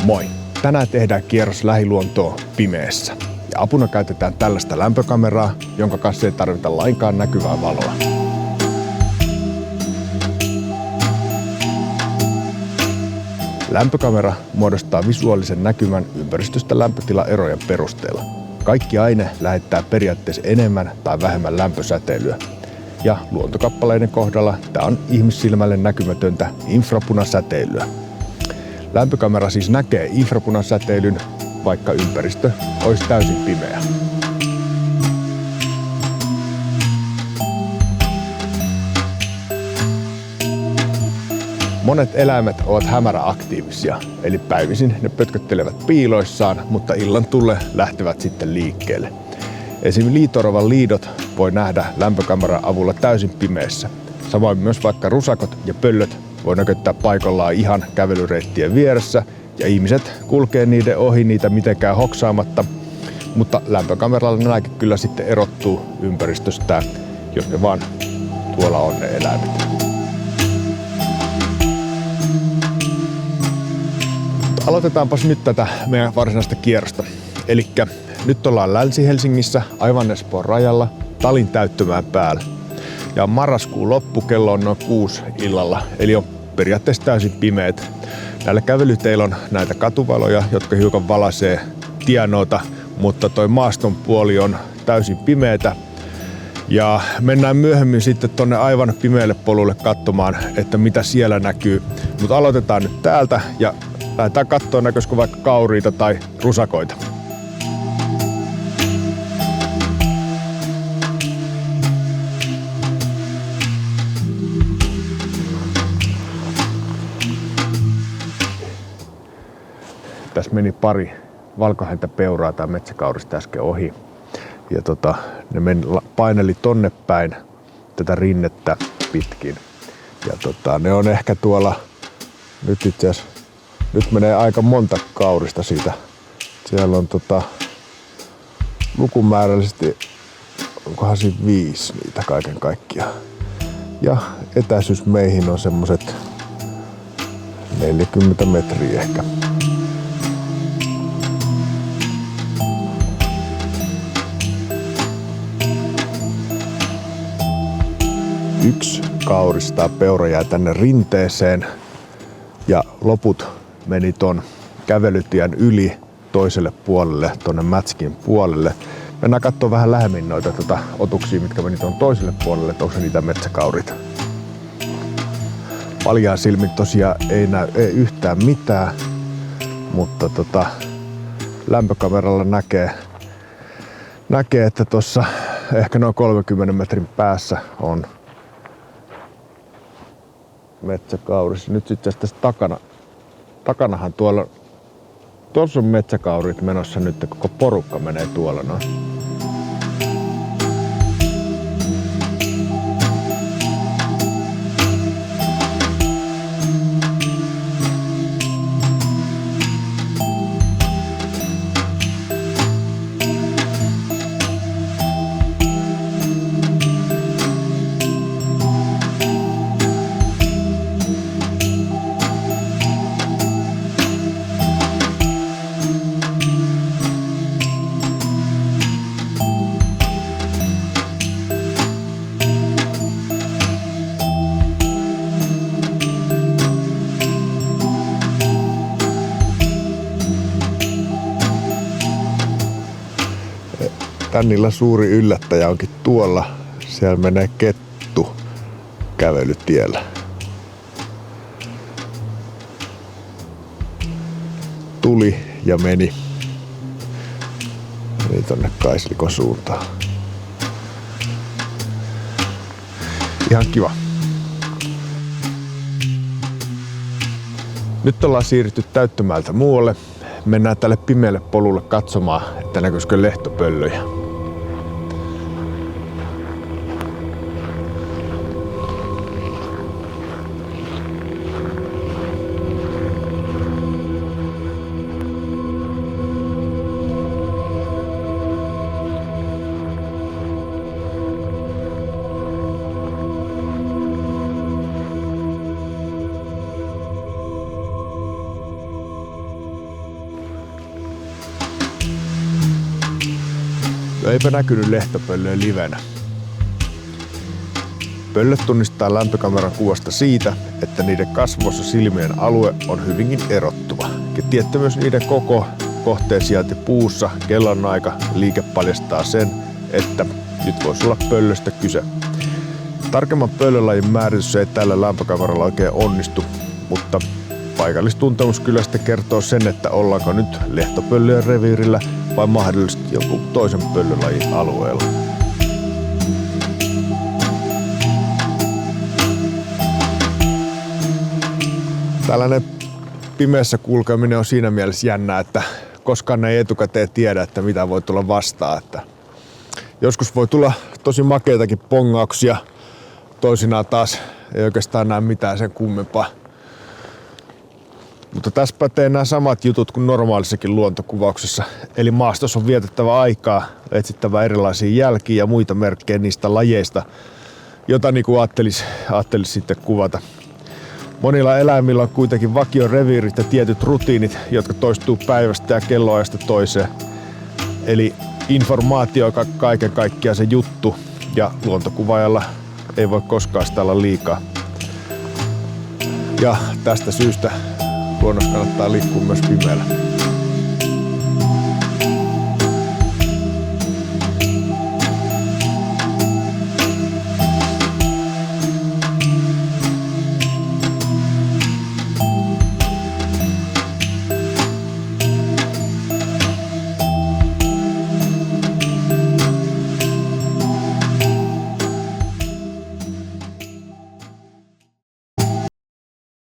Moi! Tänään tehdään kierros lähiluontoon pimeässä. Ja apuna käytetään tällaista lämpökameraa, jonka kanssa ei tarvita lainkaan näkyvää valoa. Lämpökamera muodostaa visuaalisen näkymän ympäristöstä lämpötilaerojen perusteella. Kaikki aine lähettää periaatteessa enemmän tai vähemmän lämpösäteilyä. Ja luontokappaleiden kohdalla tämä on ihmissilmälle näkymätöntä infrapunasäteilyä. Lämpökamera siis näkee infrapunasäteilyn, vaikka ympäristö olisi täysin pimeä. Monet eläimet ovat hämäräaktiivisia, eli päivisin ne pötköttelevät piiloissaan, mutta illan tulle lähtevät sitten liikkeelle. Esimerkiksi liito-oravan liidot voi nähdä lämpökameran avulla täysin pimeässä. Samoin myös vaikka rusakot ja pöllöt voi näköttää paikallaan ihan kävelyreittien vieressä, ja ihmiset kulkee niiden ohi niitä mitenkään hoksaamatta, mutta lämpökameralla nämäkin kyllä sitten erottuu ympäristöstään, jos ne vaan tuolla on ne eläimet. Aloitetaanpas nyt tätä meidän varsinaista kierrosta. Elikkä nyt ollaan Länsi-Helsingissä, aivan Espoon rajalla, Talin täyttömään päällä. Ja marraskuun loppu, kello on noin 6 illalla, eli on periaatteessa täysin pimeät. Näillä kävelyteillä on näitä katuvaloja, jotka hiukan valaisee tienoota, mutta toi maaston puoli on täysin pimeätä. Ja mennään myöhemmin sitten tonne aivan pimeälle polulle katsomaan, että mitä siellä näkyy. Mutta aloitetaan nyt täältä ja lähdetään katsomaan, näköisikö vaikka kauriita tai rusakoita. Tässä meni pari valkohäntäpeuraa tai metsäkaurista äsken ohi. Ja ne paineli tonne päin tätä rinnettä pitkin. Ja ne on ehkä tuolla, nyt itse asiassa, nyt menee aika monta kaurista siitä. Siellä on lukumäärällisesti, onkohan siinä 5 niitä kaiken kaikkiaan. Ja etäisyys meihin on semmoset 40 metriä ehkä. Yksi kaurista peura jäi tänne rinteeseen ja loput meni ton kävelytien yli toiselle puolelle, tonne Mätskin puolelle. Mennään kattoo vähän lähemmin noita otuksia, mitkä meni ton toiselle puolelle, että onko se niitä metsäkaurita. Paljaan silmin tosiaan ei näy yhtään mitään, mutta lämpökameralla näkee, että tossa ehkä noin 30 metrin päässä on metsäkauris. Nyt sitten tässä takanahan tuossa on metsäkaurit menossa nyt, koko porukka menee tuolla noin. Tännillä suuri yllättäjä onkin tuolla. Siellä menee kettu kävelytiellä. Tuli ja meni tonne Kaislikon suuntaan. Ihan kiva. Nyt ollaan siirrytty Täyttömäeltä muualle. Mennään tälle pimeälle polulle katsomaan, että näkyisikö lehtopöllöjä. No eipä näkynyt lehtopöllöä livenä. Pöllöt tunnistaa lämpökameran kuvasta siitä, että niiden kasvossa silmien alue on hyvinkin erottuva. Ja tietty myös niiden koko, kohteen sijainti puussa, kellonaika, liike paljastaa sen, että nyt voisi olla pöllöstä kyse. Tarkemman pöllölajin määritys ei tällä lämpökameralla oikein onnistu, mutta paikallistuntemus kyllä sitten kertoo sen, että ollaanko nyt lehtopöllöjen reviirillä vai mahdollisesti jonkun toisen pöllölajin alueella. Tällainen pimeässä kulkeminen on siinä mielessä jännä, että koskaan ei etukäteen tiedä, että mitä voi tulla vastaan. Että joskus voi tulla tosi makeitakin pongauksia, toisinaan taas ei oikeastaan näe mitään sen kummempaa. Mutta tässä pätee nämä samat jutut kuin normaalissakin luontokuvauksessa. Eli maastossa on vietettävä aikaa, etsittävä erilaisia jälkiä ja muita merkkejä niistä lajeista, jota niin kuin ajattelisi sitten kuvata. Monilla eläimillä on kuitenkin vakioreviirit ja tietyt rutiinit, jotka toistuu päivästä ja kelloajasta toiseen. Eli informaatio on kaiken kaikkiaan se juttu, ja luontokuvaajalla ei voi koskaan sitä olla liikaa. Ja tästä syystä luonnossa kannattaa liikkua myös pimeällä.